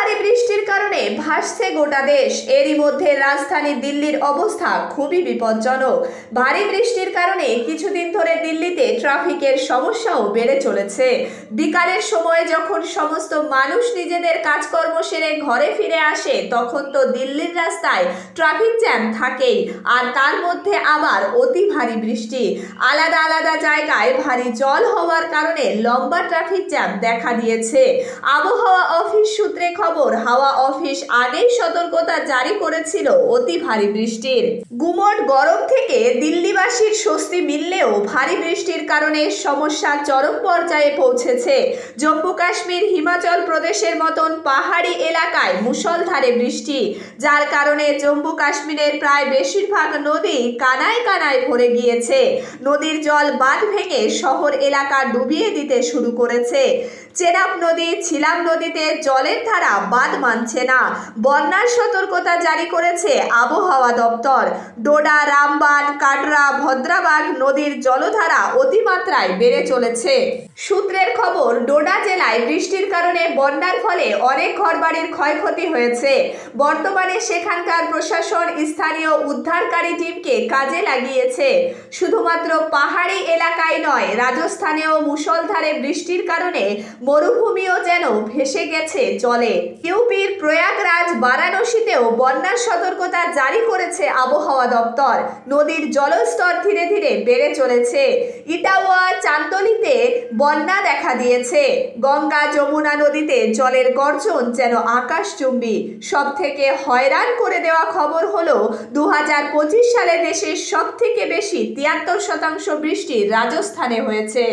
ভারী বৃষ্টির কারণে ভাসছে গোটা দেশ। এরই মধ্যে রাজধানী দিল্লির অবস্থা খুবই বিপজ্জনক। ভারী বৃষ্টির কারণে কিছুদিন ধরে দিল্লিতে ট্রাফিকের সমস্যাও বেড়ে চলেছে। বিকালের সময়ে যখন সমস্ত মানুষ নিজেদের কাজকর্ম সেরে ঘরে ফিরে আসে, তখন তো দিল্লির রাস্তায় ট্রাফিক জ্যাম থাকেই, আর তার মধ্যে আবার অতি ভারী বৃষ্টি। আলাদা আলাদা জায়গায় ভারী জল হওয়ার কারণে লম্বা ট্রাফিক জ্যাম দেখা দিয়েছে। আবহাওয়া অফিস সূত্রে খবর, হাওয়া অফিস আগেই সতর্কতা জারি করেছিল অতি ভারী বৃষ্টির। গুমোট গরম থেকে দিল্লিবাসীর স্বস্তি মিললেও ভারী বৃষ্টির কারণে সমস্যা চরম পর্যায়ে পৌঁছেছে। জম্মু কাশ্মীর, হিমাচল প্রদেশের মতন পাহাড়ি এলাকায় মুষলধারে বৃষ্টি, যার কারণে জম্মু কাশ্মীরের প্রায় বেশিরভাগ নদী কানায় কানায় ভরে গিয়েছে। নদীর জল বাঁধ ভেঙে শহর এলাকা ডুবিয়ে দিতে শুরু করেছে। চেনাব নদী, ছিলাম নদীতে জলের ধারা বাঁধ মানছে না। বন্যার সতর্কতা জারি করেছে আবহাওয়া দপ্তর। ডোডা, রামবান, কাটরা, ভদ্রাবাগ নদীর জলধারা অতিমাত্রায় বেড়ে চলেছে। সূত্রের খবর, ডোডা জেলায় বৃষ্টির কারণে বন্যার ফলে অনেক ঘরবাড়ির ক্ষয়ক্ষতি হয়েছে। বর্তমানে সেখানকার প্রশাসন স্থানীয় উদ্ধারকারী টিমকে কাজে লাগিয়েছে। শুধুমাত্র পাহাড়ি এলাকায় নয়, রাজস্থানেও মুষলধারে বৃষ্টির কারণে মরুভূমিও যেন ভেসে গেছে জলে। ইউপির প্রয়াগরাজ, বারাণসীতেও বন্যার সতর্কতা জারি করেছে আবহাওয়া দপ্তর। নদীর জলস্তর ধীরে ধীরে বেড়ে চলেছে। ইটাওয়া, চান্দলিতে বন্যা দেখা দিয়েছে। গঙ্গা, যমুনা নদীতে জলের গর্জন যেন আকাশচুম্বী। সব থেকে হয়রান করে দেওয়া খবর হলো 2025 সালে দেশের সব থেকে বেশি 73% বৃষ্টি রাজস্থানে হয়েছে।